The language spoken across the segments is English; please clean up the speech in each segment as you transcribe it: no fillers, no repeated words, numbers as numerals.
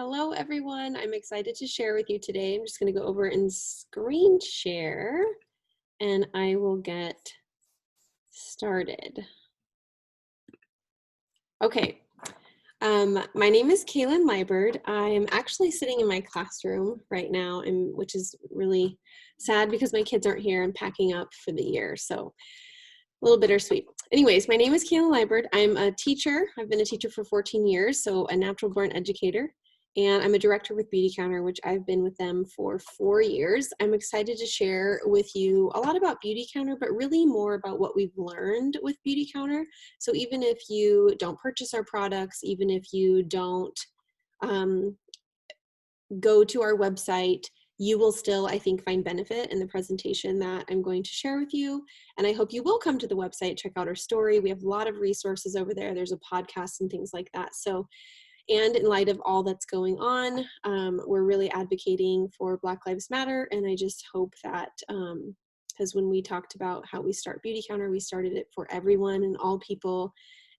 Hello, everyone. I'm excited to share with you today. I'm just going to go over and screen share, and I will get started. Okay. My name is Kaylin Liebert. I'm actually sitting in my classroom right now, which is really sad because my kids aren't here. I'm packing up for the year, so a little bittersweet. Anyways, my name is Kaylin Liebert. I'm a teacher. I've been a teacher for 14 years, so a natural born educator. And I'm a director with Beautycounter, which I've been with them for 4 years. I'm excited to share with you a lot about Beautycounter, but really more about what we've learned with Beautycounter. So even if you don't purchase our products, even if you don't go to our website, you will still, I think, find benefit in the presentation that I'm going to share with you. And I hope you will come to the website, check out our story. We have a lot of resources over there. There's a podcast and things like that. And in light of all that's going on, we're really advocating for Black Lives Matter. And I just hope that, because when we talked about how we start Beautycounter, we started it for everyone and all people.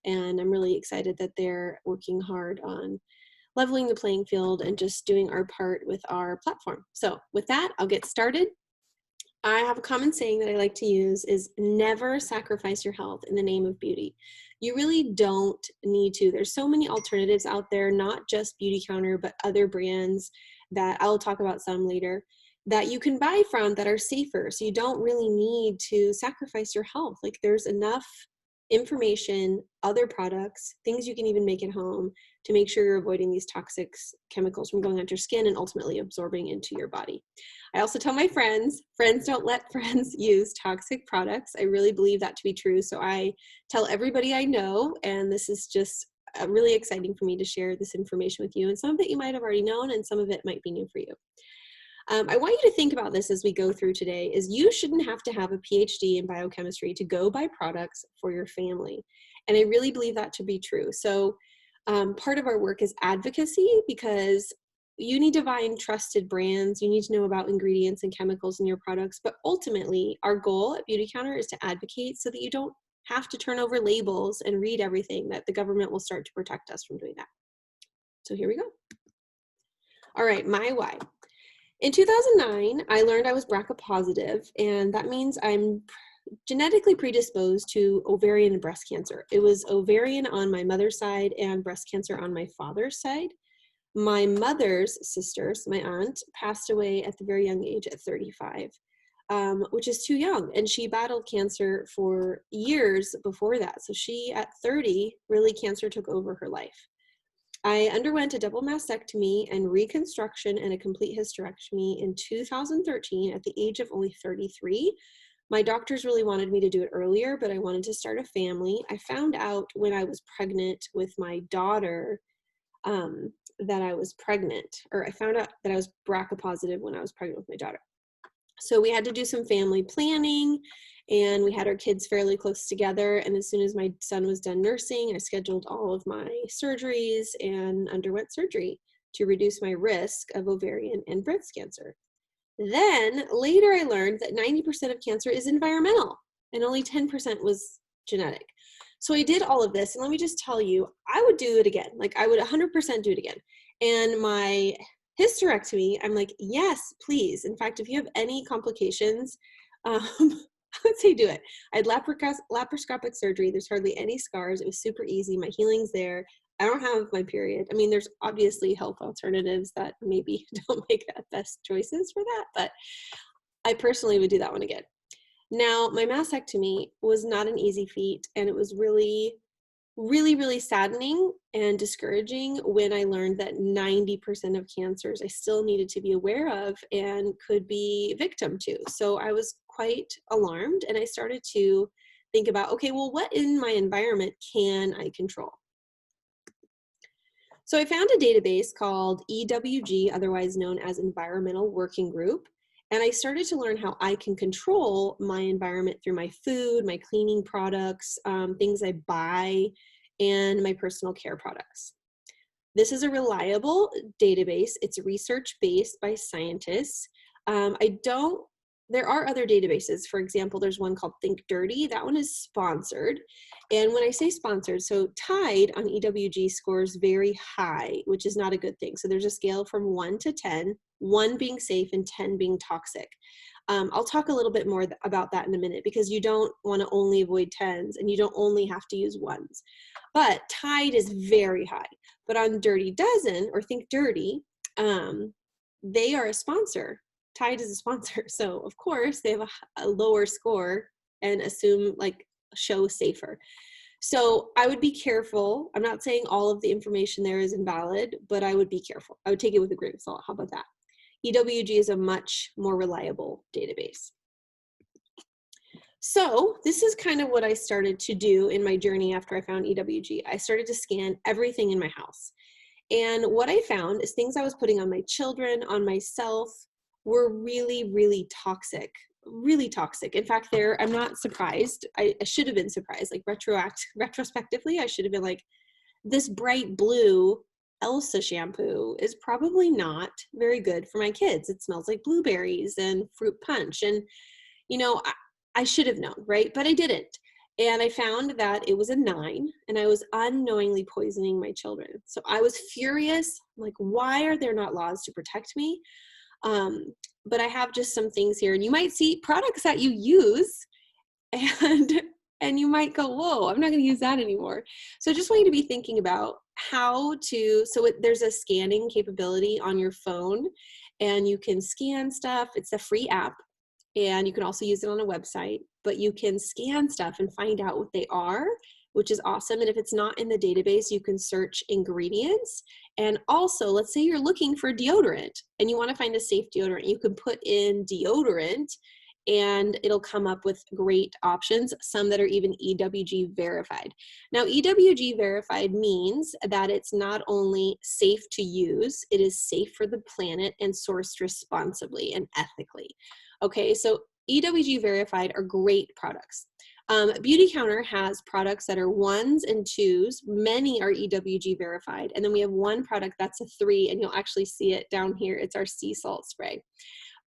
And I'm really excited that they're working hard on leveling the playing field and just doing our part with our platform. So with that, I'll get started. I have a common saying that I like to use is never sacrifice your health in the name of beauty. You really don't need to. There's so many alternatives out there, not just Beautycounter, but other brands that I'll talk about some later that you can buy from that are safer. So you don't really need to sacrifice your health. Like there's enough information, other products, things you can even make at home to make sure you're avoiding these toxic chemicals from going onto your skin and ultimately absorbing into your body. I also tell my friends don't let friends use toxic products. I really believe that to be true. So I tell everybody I know, and this is just really exciting for me to share this information with you. And some of it you might have already known, and some of it might be new for you. I want you to think about this as we go through today, is you shouldn't have to have a PhD in biochemistry to go buy products for your family. And I really believe that to be true. So part of our work is advocacy, because you need to find trusted brands. You need to know about ingredients and chemicals in your products. But ultimately, our goal at Beautycounter is to advocate so that you don't have to turn over labels and read everything, that the government will start to protect us from doing that. So here we go. All right, my why. In 2009, I learned I was BRCA positive, and that means I'm genetically predisposed to ovarian and breast cancer. It was ovarian on my mother's side and breast cancer on my father's side. My mother's sisters, my aunt, passed away at the very young age at 35, which is too young. And she battled cancer for years before that. So she, at 30, really cancer took over her life. I underwent a double mastectomy and reconstruction and a complete hysterectomy in 2013 at the age of only 33. My doctors really wanted me to do it earlier, but I wanted to start a family. I found out when I was pregnant with my daughter that I was pregnant, or I found out that I was BRCA positive when I was pregnant with my daughter. So we had to do some family planning, and we had our kids fairly close together. And as soon as my son was done nursing, I scheduled all of my surgeries and underwent surgery to reduce my risk of ovarian and breast cancer. Then later I learned that 90% of cancer is environmental and only 10% was genetic. So I did all of this, and let me just tell you, I would do it again. Like I would 100% do it again. And my hysterectomy, I'm like, yes, please. In fact, if you have any complications, I would say do it. I had laparoscopic surgery. There's hardly any scars. It was super easy. My healing's there. I don't have my period. I mean, there's obviously health alternatives that maybe don't make the best choices for that, but I personally would do that one again. Now, my mastectomy was not an easy feat, and it was really, really saddening and discouraging when I learned that 90% of cancers I still needed to be aware of and could be victim to. So I was quite alarmed, and I started to think about, okay, well, what in my environment can I control? So I found a database called EWG, otherwise known as Environmental Working Group, and I started to learn how I can control my environment through my food, my cleaning products, things I buy, and my personal care products. This is a reliable database. It's research-based by scientists. I don't there are other databases. For example, there's one called Think Dirty. That one is sponsored. And when I say sponsored, so Tide on EWG scores very high, which is not a good thing. So there's a scale from 1 to 10, 1 being safe and 10 being toxic. I'll talk a little bit more about that in a minute, because you don't want to only avoid 10s and you don't only have to use 1s. But Tide is very high. But on Dirty Dozen or Think Dirty, they are a sponsor. Tide is a sponsor. So of course they have a lower score and assume like show safer. So I would be careful. I'm not saying all of the information there is invalid, but I would be careful. I would take it with a grain of salt. How about that? EWG is a much more reliable database. So this is kind of what I started to do in my journey after I found EWG. I started to scan everything in my house. And what I found is things I was putting on my children, on myself, were really, really toxic. Really toxic. In fact, I'm not surprised. I should have been surprised. Like retrospectively, I should have been like, this bright blue Elsa shampoo is probably not very good for my kids. It smells like blueberries and fruit punch. And, you know, I should have known, right? But I didn't. And I found that it was a 9, and I was unknowingly poisoning my children. So I was furious. Like, why are there not laws to protect me? But I have just some things here, and you might see products that you use, and you might go, whoa, I'm not going to use that anymore. So I just want you to be thinking about how to, there's a scanning capability on your phone, and you can scan stuff. It's a free app, and you can also use it on a website, but you can scan stuff and find out what they are, which is awesome. And if it's not in the database, you can search ingredients. And also, let's say you're looking for deodorant and you want to find a safe deodorant. You can put in deodorant and it'll come up with great options, some that are even EWG verified. Now, EWG verified means that it's not only safe to use, it is safe for the planet and sourced responsibly and ethically. Okay, so EWG verified are great products. Beautycounter has products that are 1s and 2s. Many are EWG verified. And then we have one product that's a 3, and you'll actually see it down here. It's our sea salt spray.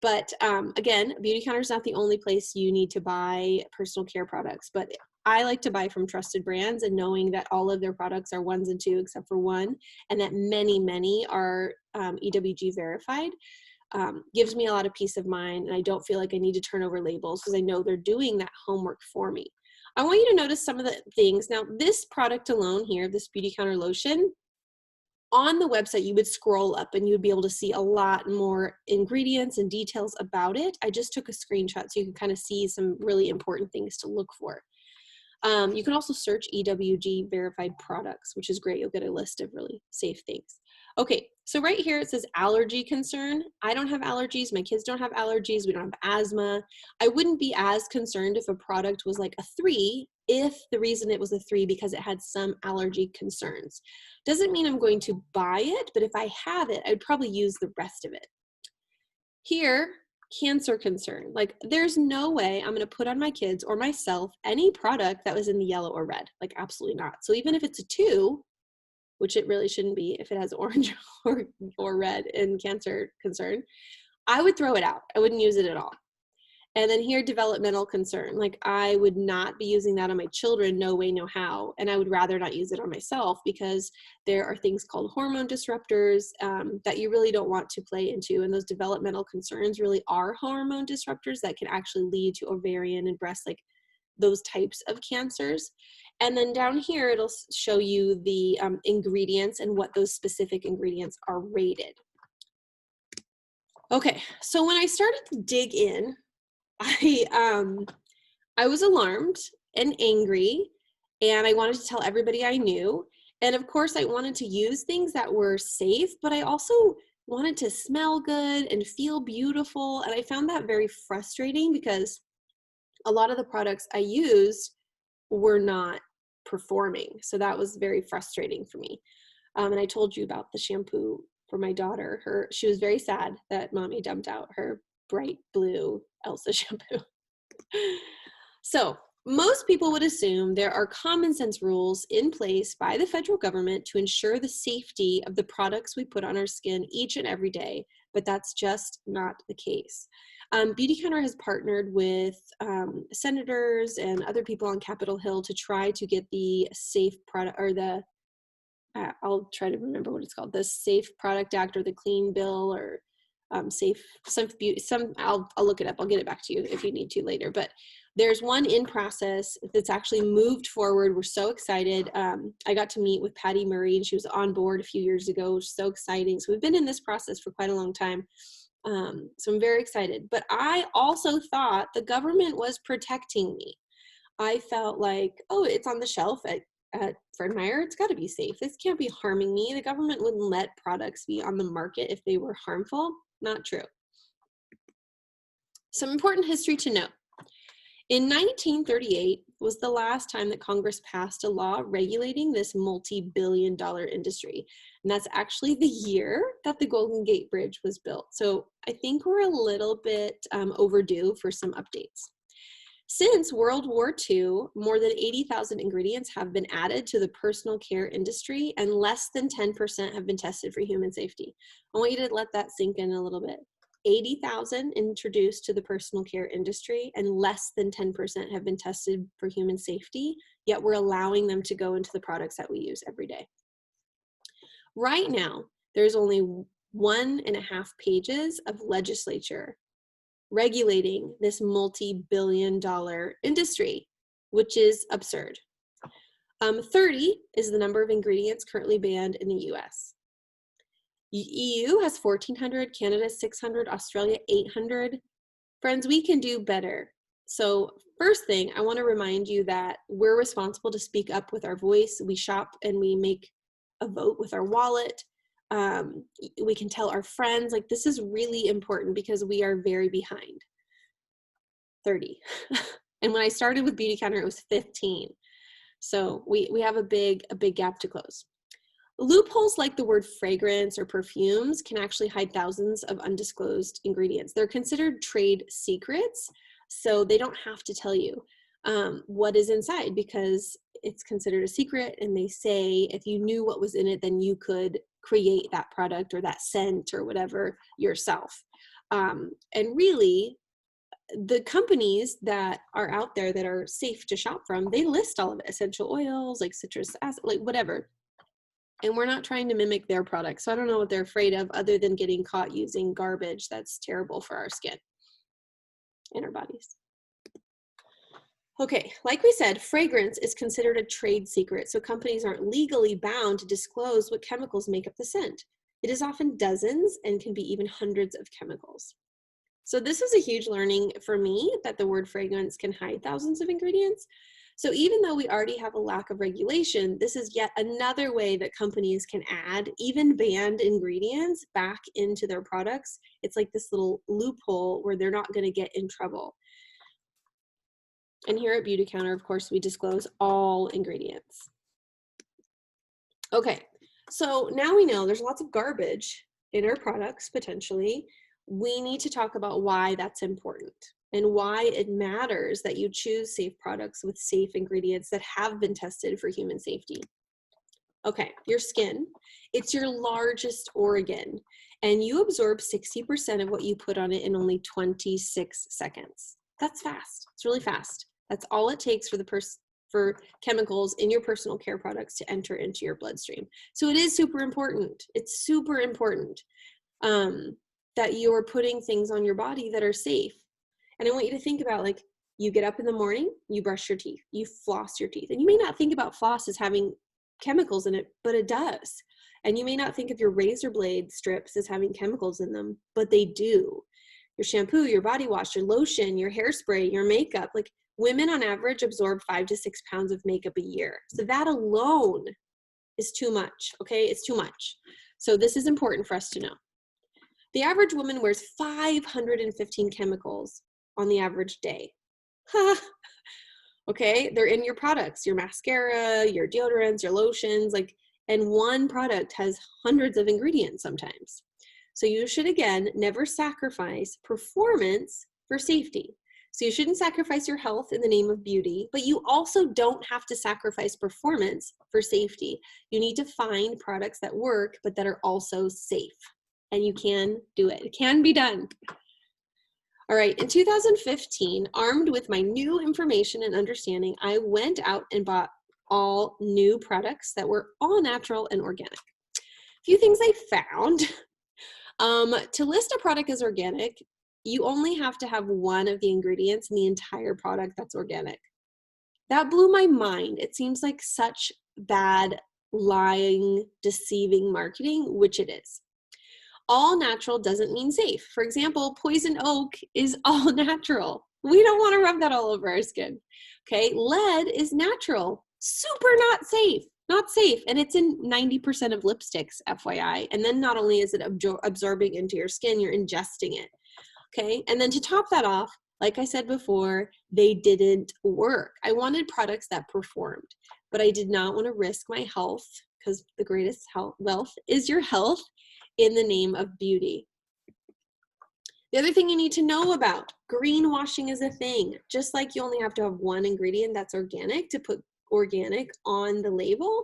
But again, Beautycounter is not the only place you need to buy personal care products, but I like to buy from trusted brands, and knowing that all of their products are 1s and 2 except for 1, and that many are EWG verified, gives me a lot of peace of mind, and I don't feel like I need to turn over labels because I know they're doing that homework for me. I want you to notice some of the things. Now, this product alone here, this Beautycounter lotion, on the website, you would scroll up and you'd be able to see a lot more ingredients and details about it. I just took a screenshot so you can kind of see some really important things to look for. You can also search EWG verified products, which is great. You'll get a list of really safe things. Okay, so right here it says allergy concern. I don't have allergies. My kids don't have allergies. We don't have asthma. I wouldn't be as concerned if a product was like a 3, if the reason it was a 3 because it had some allergy concerns. Doesn't mean I'm going to buy it, but if I have it, I'd probably use the rest of it. Here, cancer concern. Like, there's no way I'm going to put on my kids or myself any product that was in the yellow or red. Like, absolutely not. So even if it's a 2, which it really shouldn't be if it has orange or red in cancer concern, I would throw it out. I wouldn't use it at all. And then here, developmental concern. Like, I would not be using that on my children, no way, no how. And I would rather not use it on myself because there are things called hormone disruptors that you really don't want to play into. And those developmental concerns really are hormone disruptors that can actually lead to ovarian and breast, like those types of cancers. And then down here, it'll show you the ingredients and what those specific ingredients are rated. Okay, so when I started to dig in, I was alarmed and angry, and I wanted to tell everybody I knew. And of course, I wanted to use things that were safe, but I also wanted to smell good and feel beautiful. And I found that very frustrating because a lot of the products I used were not performing. So that was very frustrating for me. And I told you about the shampoo for my daughter. She was very sad that mommy dumped out her bright blue Elsa shampoo. So Most people would assume there are common sense rules in place by the federal government to ensure the safety of the products we put on our skin each and every day, but that's just not the case. Beautycounter has partnered with senators and other people on Capitol Hill to try to get the safe product, or the I'll try to remember what it's called, the Safe Product Act or the Clean Bill, or I'll look it up. I'll get it back to you if you need to later. But there's one in process that's actually moved forward. We're so excited. I got to meet with Patty Murray, and she was on board a few years ago, which is so exciting. So we've been in this process for quite a long time. So I'm very excited. But I also thought the government was protecting me. I felt like, oh, it's on the shelf at Fred Meyer, it's got to be safe. This can't be harming me. The government wouldn't let products be on the market if they were harmful. Not true. Some important history to note. In 1938 was the last time that Congress passed a law regulating this multi-billion-dollar industry. And that's actually the year that the Golden Gate Bridge was built. So I think we're a little bit overdue for some updates. Since World War II, more than 80,000 ingredients have been added to the personal care industry, and less than 10% have been tested for human safety. I want you to let that sink in a little bit. 80,000 introduced to the personal care industry, and less than 10% have been tested for human safety, yet we're allowing them to go into the products that we use every day. Right now, there's only 1.5 pages of legislature regulating this multi-billion-dollar industry, which is absurd. 30 is the number of ingredients currently banned in the US. EU has 1,400, Canada 600, Australia 800. Friends, we can do better. So first thing, I want to remind you that we're responsible to speak up with our voice. We shop and we make a vote with our wallet. We can tell our friends, like, this is really important because we are very behind. 30. And when I started with Beautycounter, it was 15. So we have a big gap to close. Loopholes like the word fragrance or perfumes can actually hide thousands of undisclosed ingredients. They're considered trade secrets, so they don't have to tell you what is inside because it's considered a secret, and they say if you knew what was in it, then you could create that product or that scent or whatever yourself. And really, the companies that are out there that are safe to shop from, they list all of it, essential oils, like citrus acid, like whatever. And we're not trying to mimic their products. So I don't know what they're afraid of other than getting caught using garbage that's terrible for our skin and our bodies. Okay, like we said, fragrance is considered a trade secret, so companies aren't legally bound to disclose what chemicals make up the scent. It is often dozens and can be even hundreds of chemicals. So this is a huge learning for me, that the word fragrance can hide thousands of ingredients. So even though we already have a lack of regulation, this is yet another way that companies can add even banned ingredients back into their products. It's like this little loophole where they're not going to get in trouble. And here at Beautycounter, of course, we disclose all ingredients. Okay, so now we know there's lots of garbage in our products, potentially. We need to talk about why that's important and why it matters that you choose safe products with safe ingredients that have been tested for human safety. Okay, your skin, it's your largest organ, and you absorb 60% of what you put on it in only 26 seconds. That's fast. It's really fast. That's all it takes for chemicals in your personal care products to enter into your bloodstream. So it is super important. It's super important that you're putting things on your body that are safe. And I want you to think about, like, you get up in the morning, you brush your teeth, you floss your teeth. And you may not think about floss as having chemicals in it, but it does. And you may not think of your razor blade strips as having chemicals in them, but they do. Your shampoo, your body wash, your lotion, your hairspray, your makeup, like, women on average absorb 5 to 6 pounds of makeup a year. So that alone is too much, okay? It's too much. So this is important for us to know. The average woman wears 515 chemicals on the average day. Okay, they're in your products, your mascara, your deodorants, your lotions, like, and one product has hundreds of ingredients sometimes. So you should, again, never sacrifice performance for safety. So you shouldn't sacrifice your health in the name of beauty, but you also don't have to sacrifice performance for safety. You need to find products that work, but that are also safe. And you can do it. It can be done. All right, in 2015, armed with my new information and understanding, I went out and bought all new products that were all natural and organic. A few things I found. To list a product as organic, you only have to have one of the ingredients in the entire product that's organic. That blew my mind. It seems like such bad, lying, deceiving marketing, which it is. All natural doesn't mean safe. For example, poison oak is all natural. We don't want to rub that all over our skin. Okay, lead is natural, super not safe. Not safe, and it's in 90% of lipsticks, FYI. And then not only is it absorbing into your skin, you're ingesting it, okay? And then to top that off, like I said before, they didn't work. I wanted products that performed, but I did not want to risk my health, because the greatest wealth is your health, in the name of beauty. The other thing you need to know about, greenwashing is a thing. Just like you only have to have one ingredient that's organic to put organic on the label.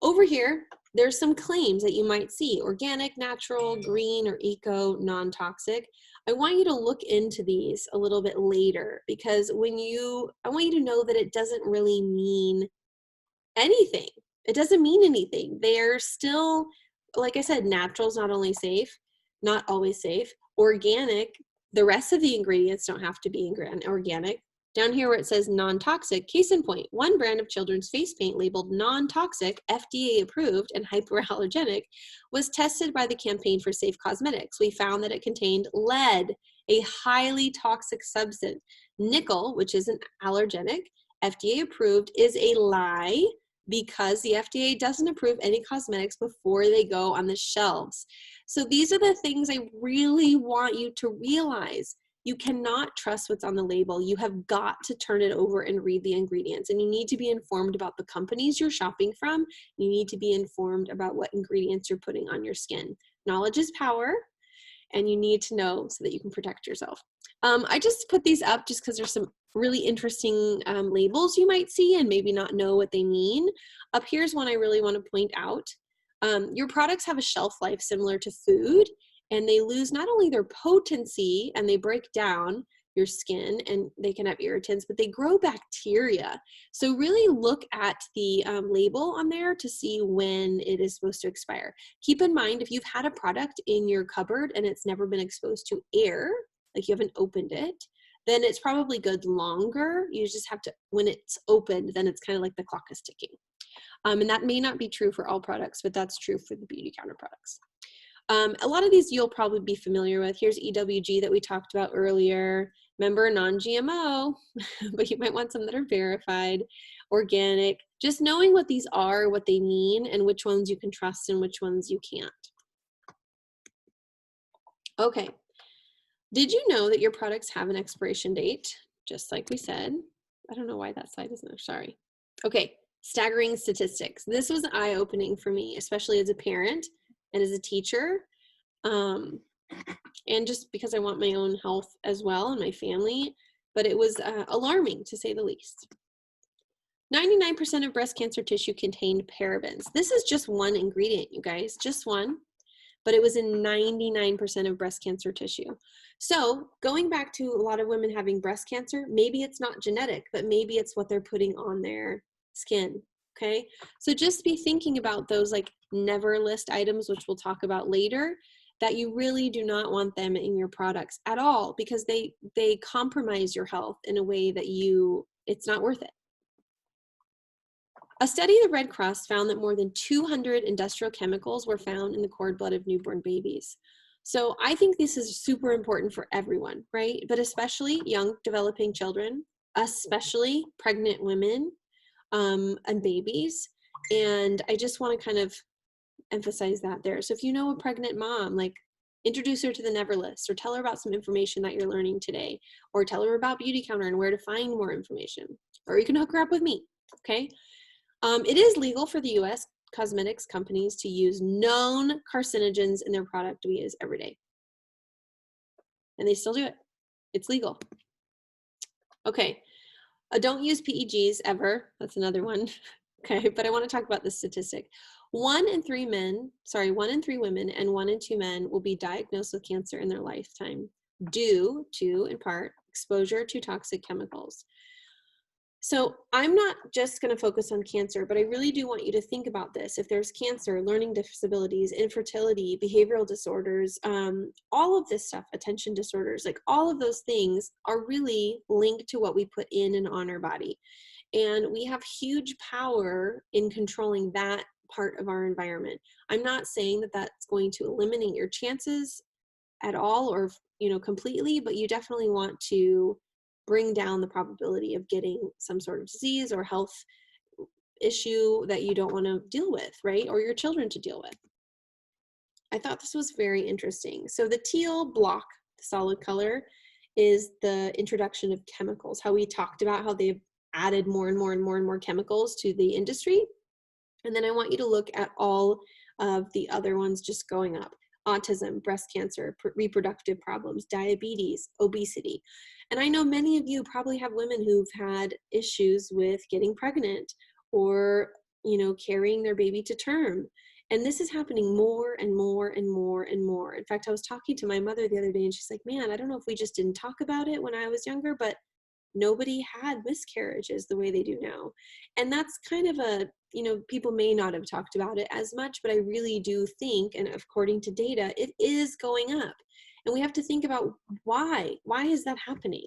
Over here, there's some claims that you might see: organic, natural, green, or eco, non-toxic. I want you to look into these a little bit later, because I want you to know that it doesn't really mean anything. It doesn't mean anything. They're still, like I said, natural is not only safe, not always safe. Organic, the rest of the ingredients don't have to be organic. Down here where it says non-toxic, case in point, one brand of children's face paint labeled non-toxic, FDA approved, and hypoallergenic was tested by the Campaign for Safe Cosmetics. We found that it contained lead, a highly toxic substance. Nickel, which is an allergenic, FDA approved, is a lie, because the FDA doesn't approve any cosmetics before they go on the shelves. So these are the things I really want you to realize. You cannot trust what's on the label. You have got to turn it over and read the ingredients. And you need to be informed about the companies you're shopping from. You need to be informed about what ingredients you're putting on your skin. Knowledge is power, and you need to know so that you can protect yourself. I just put these up just because there's some really interesting labels you might see and maybe not know what they mean. Up here's one I really want to point out. Your products have a shelf life similar to food, and they lose not only their potency and they break down your skin and they can have irritants, but they grow bacteria. So really look at the label on there to see when it is supposed to expire. Keep in mind, if you've had a product in your cupboard and it's never been exposed to air, like you haven't opened it, then it's probably good longer. You just have to, when it's opened, then it's kind of like the clock is ticking. And that may not be true for all products, but that's true for the Beautycounter products. A lot of these you'll probably be familiar with. Here's EWG that we talked about earlier. Remember, non-GMO, but you might want some that are verified, organic. Just knowing what these are, what they mean, and which ones you can trust and which ones you can't. Okay. Did you know that your products have an expiration date? Just like we said. I don't know why that slide isn't there. Sorry. Okay. Staggering statistics. This was eye-opening for me, especially as a parent and as a teacher, and just because I want my own health as well and my family, but it was alarming to say the least. 99% of breast cancer tissue contained parabens. This is just one ingredient, you guys, just one, but it was in 99% of breast cancer tissue. So going back to a lot of women having breast cancer, maybe it's not genetic, but maybe it's what they're putting on their skin. Okay, so just be thinking about those like never list items, which we'll talk about later, that you really do not want them in your products at all, because they compromise your health in a way that it's not worth it. A study of the Red Cross found that more than 200 industrial chemicals were found in the cord blood of newborn babies. So I think this is super important for everyone, right? But especially young developing children, especially pregnant women, and babies. And I just want to kind of emphasize that there. So if you know a pregnant mom, like introduce her to the Never List, or tell her about some information that you're learning today, or tell her about Beautycounter and where to find more information, or you can hook her up with me. Okay. It is legal for the US cosmetics companies to use known carcinogens in their product we use every day. And they still do it. It's legal. Okay, don't use PEGs ever. That's another one. Okay, but I want to talk about this statistic. 1 in 3 women and 1 in 2 men will be diagnosed with cancer in their lifetime due to, in part, exposure to toxic chemicals. So I'm not just going to focus on cancer, but I really do want you to think about this. If there's cancer, learning disabilities, infertility, behavioral disorders, all of this stuff, attention disorders, like all of those things are really linked to what we put in and on our body. And we have huge power in controlling that part of our environment. I'm not saying that that's going to eliminate your chances at all or completely, but you definitely want to bring down the probability of getting some sort of disease or health issue that you don't want to deal with, right? Or your children to deal with. I thought this was very interesting. So the teal block, the solid color, is the introduction of chemicals, how we talked about how they've added more and more and more and more chemicals to the industry. And then I want you to look at all of the other ones just going up: autism, breast cancer, reproductive problems, diabetes, obesity. And I know many of you probably have women who've had issues with getting pregnant or, carrying their baby to term. And this is happening more and more and more and more. In fact, I was talking to my mother the other day and she's like, man, I don't know if we just didn't talk about it when I was younger, but nobody had miscarriages the way they do now. And that's kind of people may not have talked about it as much, but I really do think, and according to data, it is going up. And we have to think about why. Why is that happening?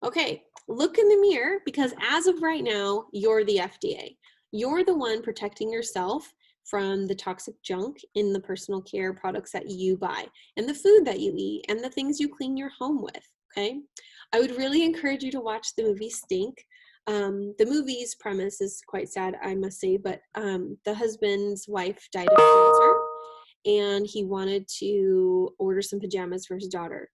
Okay, look in the mirror, because as of right now, you're the FDA. You're the one protecting yourself from the toxic junk in the personal care products that you buy and the food that you eat and the things you clean your home with, okay? I would really encourage you to watch the movie Stink. The movie's premise is quite sad, I must say, but the husband's wife died of cancer and he wanted to order some pajamas for his daughter.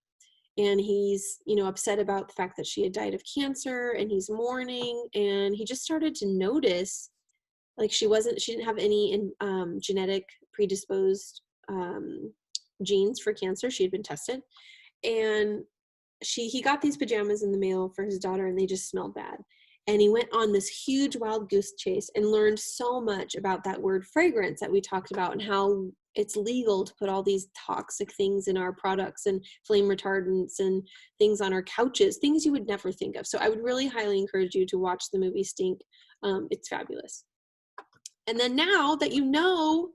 And he's, upset about the fact that she had died of cancer and he's mourning. And he just started to notice, like, she didn't have any genetic predisposed genes for cancer. She had been tested. And he got these pajamas in the mail for his daughter and they just smelled bad. And he went on this huge wild goose chase and learned so much about that word fragrance that we talked about and how it's legal to put all these toxic things in our products and flame retardants and things on our couches, things you would never think of. So I would really highly encourage you to watch the movie Stink. It's fabulous. And then now that you know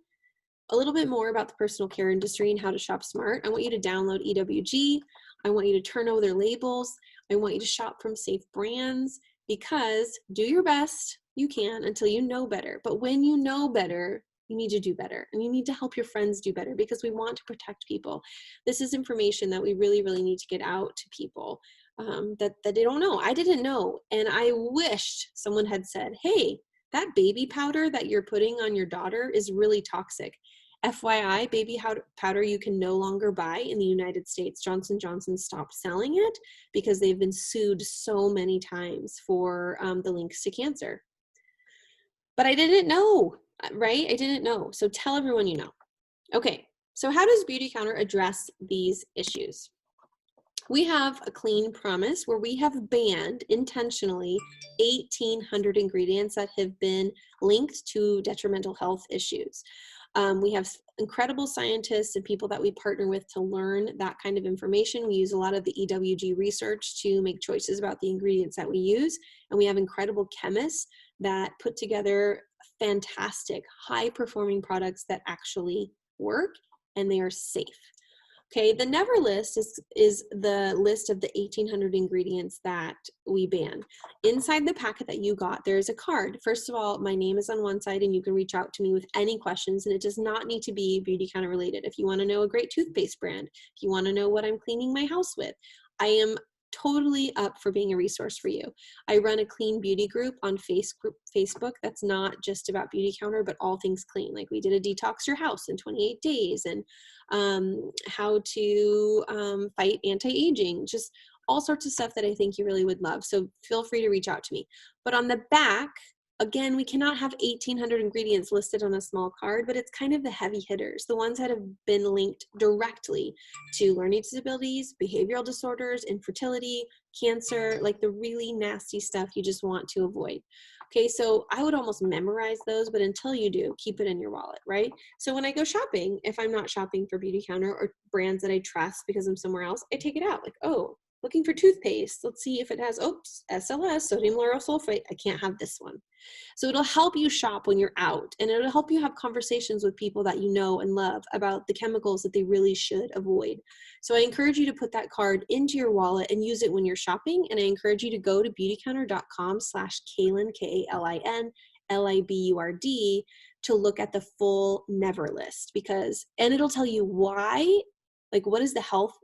a little bit more about the personal care industry and how to shop smart, I want you to download EWG. I want you to turn over their labels. I want you to shop from safe brands, because do your best you can until you know better. But when you know better, you need to do better and you need to help your friends do better, because we want to protect people. This is information that we really, really need to get out to people that they don't know. I didn't know. And I wished someone had said, hey, that baby powder that you're putting on your daughter is really toxic. FYI, baby powder you can no longer buy in the United States. Johnson & Johnson stopped selling it because they've been sued so many times for the links to cancer. But I didn't know, right? I didn't know. So tell everyone you know. Okay, so how does Beautycounter address these issues? We have a clean promise where we have banned intentionally 1,800 ingredients that have been linked to detrimental health issues. We have incredible scientists and people that we partner with to learn that kind of information. We use a lot of the EWG research to make choices about the ingredients that we use. And we have incredible chemists that put together fantastic, high-performing products that actually work and they are safe. Okay, the never list is the list of the 1,800 ingredients that we ban. Inside the packet that you got, there's a card. First of all, my name is on one side and you can reach out to me with any questions, and it does not need to be Beautycounter related. If you want to know a great toothpaste brand, if you want to know what I'm cleaning my house with, I am totally up for being a resource for you. I run a clean beauty group on Facebook that's not just about Beautycounter, but all things clean. Like we did a detox your house in 28 days and how to fight anti-aging, just all sorts of stuff that I think you really would love. So feel free to reach out to me. But on the back, Again, we cannot have 1,800 ingredients listed on a small card, but it's kind of the heavy hitters, the ones that have been linked directly to learning disabilities, behavioral disorders, infertility, cancer, like the really nasty stuff you just want to avoid. Okay, so I would almost memorize those, but until you do, keep it in your wallet, right? So when I go shopping, if I'm not shopping for Beautycounter or brands that I trust because I'm somewhere else, I take it out. Like, oh, looking for toothpaste. Let's see if it has, oops, SLS, sodium lauryl sulfate. I can't have this one. So it'll help you shop when you're out, and it'll help you have conversations with people that you know and love about the chemicals that they really should avoid. So I encourage you to put that card into your wallet and use it when you're shopping. And I encourage you to go to beautycounter.com/Kaylin, Kailin, LIBURD, to look at the full never list, and it'll tell you why, like what is the health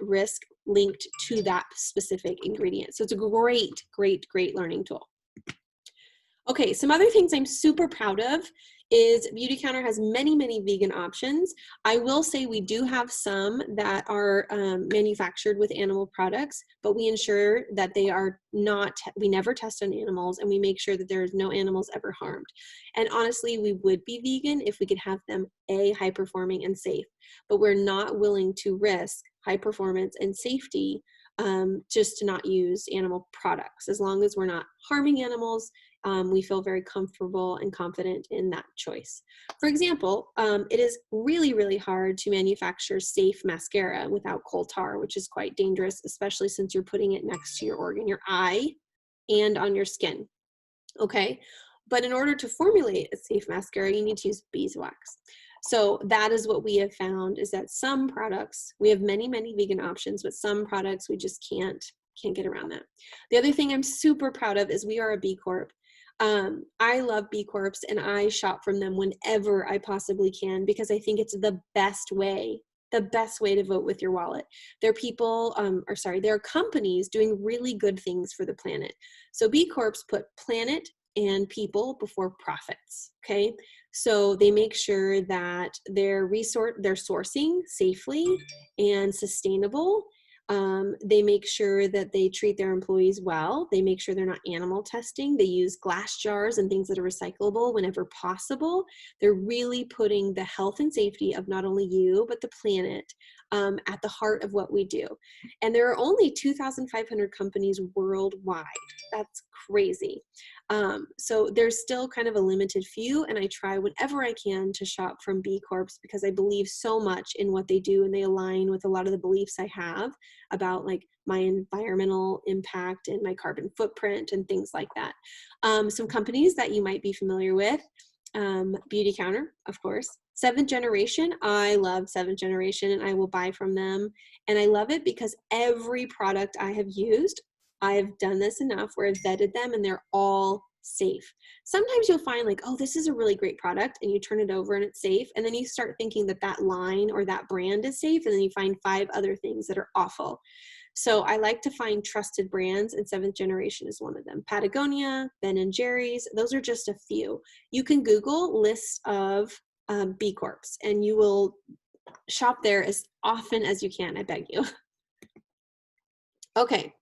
risk linked to that specific ingredient. So it's a great, great, great learning tool. Okay, some other things I'm super proud of is Beautycounter has many, many vegan options. I will say we do have some that are manufactured with animal products, but we ensure that they are not, we never test on animals, and we make sure that there's no animals ever harmed. And honestly, we would be vegan if we could have them high performing and safe, but we're not willing to risk high performance and safety just to not use animal products. As long as we're not harming animals, we feel very comfortable and confident in that choice. For example, it is really, really hard to manufacture safe mascara without coal tar, which is quite dangerous, especially since you're putting it next to your organ, your eye, and on your skin. Okay, but in order to formulate a safe mascara, you need to use beeswax. So that is what we have found, is that some products, we have many, many vegan options, but some products we just can't get around that. The other thing I'm super proud of is we are a B Corp. I love B Corps, and I shop from them whenever I possibly can, because I think it's the best way to vote with your wallet. There are companies doing really good things for the planet. So B Corps put planet and people before profits, okay? So they make sure that they're sourcing safely and sustainable. They make sure that they treat their employees well. They make sure they're not animal testing. They use glass jars and things that are recyclable whenever possible. They're really putting the health and safety of not only you, but the planet at the heart of what we do. And there are only 2,500 companies worldwide. That's crazy. So there's still kind of a limited few, and I try whenever I can to shop from B Corps because I believe so much in what they do, and they align with a lot of the beliefs I have about like my environmental impact and my carbon footprint and things like that. Some companies that you might be familiar with, Beautycounter, of course. Seventh Generation, I love Seventh Generation, and I will buy from them. And I love it because every product I have used, I've done this enough where I've vetted them and they're all safe. Sometimes you'll find like, oh, this is a really great product, and you turn it over and it's safe. And then you start thinking that that line or that brand is safe, and then you find 5 other things that are awful. So I like to find trusted brands, and Seventh Generation is one of them. Patagonia, Ben & Jerry's, those are just a few. You can Google lists of B Corps, and you will shop there as often as you can, I beg you. Okay,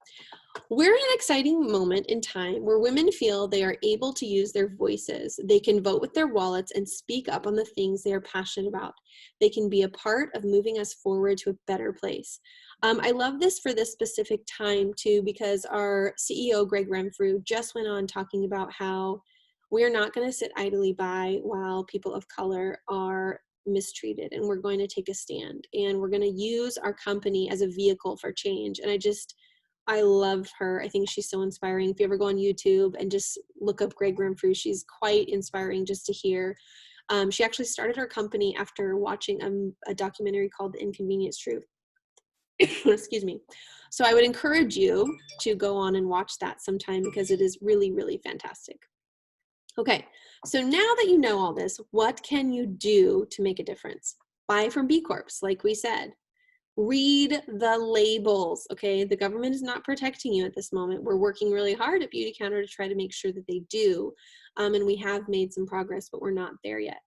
we're in an exciting moment in time where women feel they are able to use their voices. They can vote with their wallets and speak up on the things they are passionate about. They can be a part of moving us forward to a better place. I love this for this specific time too, because our CEO, Greg Renfrew, just went on talking about how we are not going to sit idly by while people of color are mistreated, and we're going to take a stand, and we're going to use our company as a vehicle for change. And I love her. I think she's so inspiring. If you ever go on YouTube and just look up Greg Renfrew, she's quite inspiring just to hear. She actually started her company after watching a documentary called The Inconvenience Truth. Excuse me. So I would encourage you to go on and watch that sometime, because it is really, really fantastic. Okay, so now that you know all this, what can you do to make a difference? Buy from B Corps, like we said. Read the labels, okay? The government is not protecting you at this moment. We're working really hard at Beautycounter to try to make sure that they do, and we have made some progress, but we're not there yet.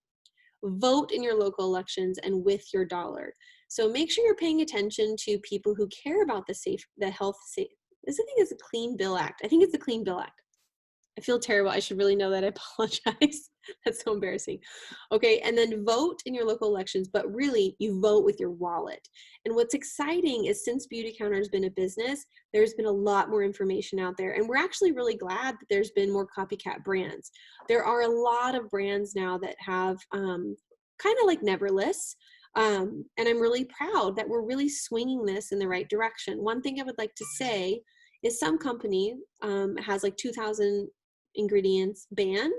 Vote in your local elections and with your dollar. So make sure you're paying attention to people who care about the health safe. I think it's a Clean Bill Act. I think it's the Clean Bill Act. I feel terrible. I should really know that. I apologize. That's so embarrassing. Okay, and then vote in your local elections, but really you vote with your wallet. And what's exciting is since Beautycounter has been a business, there's been a lot more information out there. And we're actually really glad that there's been more copycat brands. There are a lot of brands now that have kind of like Neverless. And I'm really proud that we're really swinging this in the right direction. One thing I would like to say is some company has like 2,000 ingredients banned,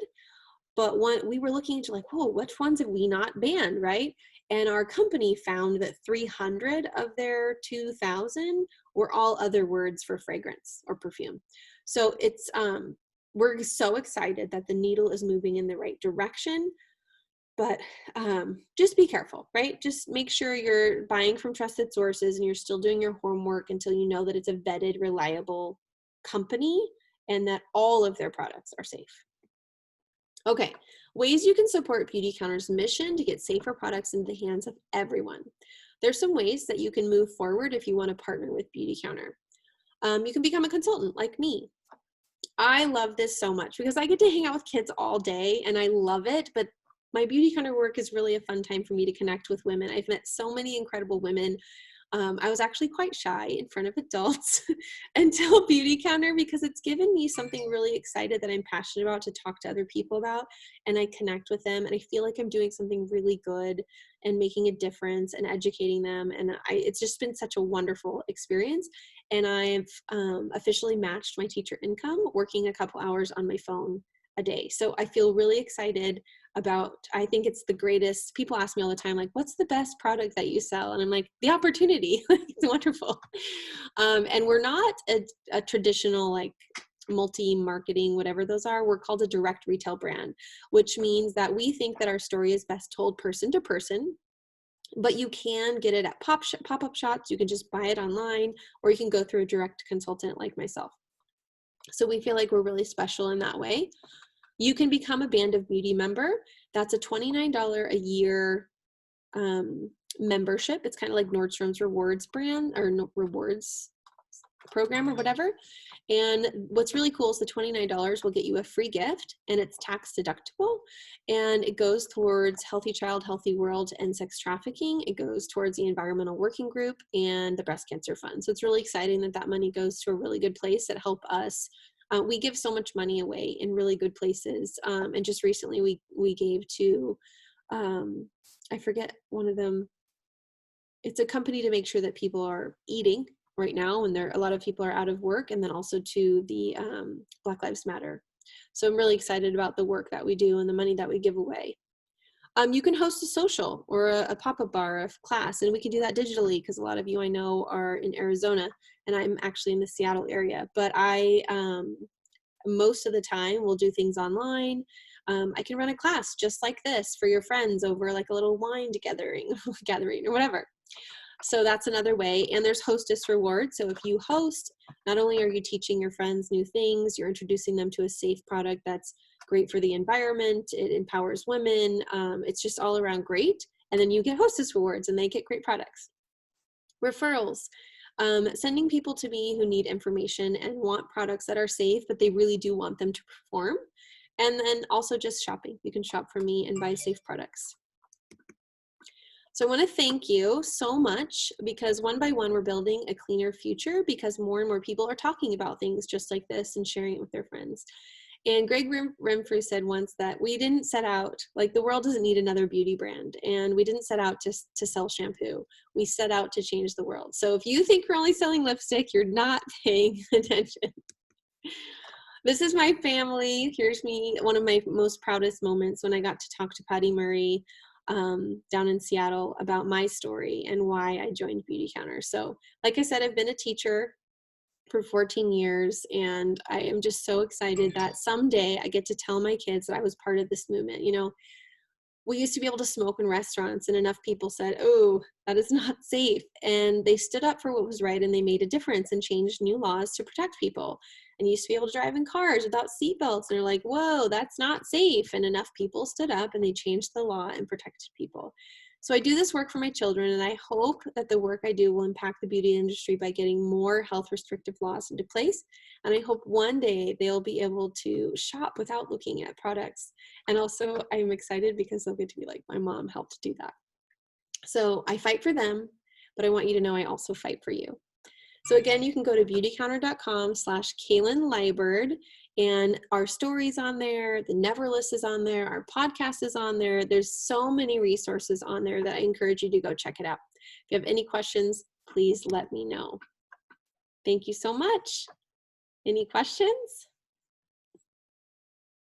but we were looking into like, whoa, which ones have we not banned, right? And our company found that 300 of their 2,000 were all other words for fragrance or perfume. So it's we're so excited that the needle is moving in the right direction. But just be careful, right? Just make sure you're buying from trusted sources and you're still doing your homework until you know that it's a vetted, reliable company and that all of their products are safe. Okay, ways you can support Beautycounter's mission to get safer products into the hands of everyone. There's some ways that you can move forward if you want to partner with Beautycounter. You can become a consultant like me. I love this so much because I get to hang out with kids all day and I love it, but my Beautycounter work is really a fun time for me to connect with women. I've met so many incredible women. I was actually quite shy in front of adults until Beautycounter because it's given me something really excited that I'm passionate about to talk to other people about, and I connect with them and I feel like I'm doing something really good and making a difference and educating them, and it's just been such a wonderful experience. And I've officially matched my teacher income working a couple hours on my phone a day. So I feel really excited about, I think it's the greatest. People ask me all the time, like, what's the best product that you sell? And I'm like, the opportunity. It's wonderful. And we're not a traditional like multi-marketing, whatever those are. We're called a direct retail brand, which means that we think that our story is best told person to person. But you can get it at pop-up shops. You can just buy it online, or you can go through a direct consultant like myself. So we feel like we're really special in that way. You can become a Band of Beauty member. That's a $29 a year membership. It's kind of like Nordstrom's rewards brand or rewards program or whatever. And what's really cool is the $29 will get you a free gift, and it's tax deductible, and it goes towards Healthy Child, Healthy World, and sex trafficking. It goes towards the Environmental Working Group and the Breast Cancer Fund. So it's really exciting that that money goes to a really good place that help us. We give so much money away in really good places. And just recently we gave to, I forget one of them. It's a company to make sure that people are eating right now when a lot of people are out of work, and then also to the Black Lives Matter. So I'm really excited about the work that we do and the money that we give away. You can host a social or a pop-up bar of class, and we can do that digitally because a lot of you I know are in Arizona and I'm actually in the Seattle area, but I most of the time will do things online. I can run a class just like this for your friends over like a little wine gathering or whatever. So that's another way. And there's hostess rewards. So if you host, not only are you teaching your friends new things, you're introducing them to a safe product that's great for the environment. It empowers women. It's just all around great. And then you get hostess rewards and they get great products. Referrals. Sending people to me who need information and want products that are safe, but they really do want them to perform. And then also just shopping. You can shop from me and buy safe products. So I want to thank you so much because one by one, we're building a cleaner future because more and more people are talking about things just like this and sharing it with their friends. And Greg Renfrew said once that we didn't set out, like the world doesn't need another beauty brand, and we didn't set out to sell shampoo. We set out to change the world. So if you think we're only selling lipstick, you're not paying attention. This is my family. Here's me, one of my most proudest moments when I got to talk to Patty Murray down in Seattle about my story and why I joined Beautycounter. So like I said, I've been a teacher for 14 years, and I am just so excited that someday I get to tell my kids that I was part of this movement. You know, we used to be able to smoke in restaurants, and enough people said, oh, that is not safe. And they stood up for what was right, and they made a difference and changed new laws to protect people. And you used to be able to drive in cars without seatbelts. And they're like, whoa, that's not safe. And enough people stood up and they changed the law and protected people. So I do this work for my children, and I hope that the work I do will impact the beauty industry by getting more health restrictive laws into place. And I hope one day they'll be able to shop without looking at products. And also I'm excited because they'll get to be like, my mom helped do that. So I fight for them, but I want you to know I also fight for you. So again, you can go to beautycounter.com/Kaylin Liburd, and our story's on there, the Never list is on there, our podcast is on there. There's so many resources on there that I encourage you to go check it out. If you have any questions, please let me know. Thank you so much. Any questions?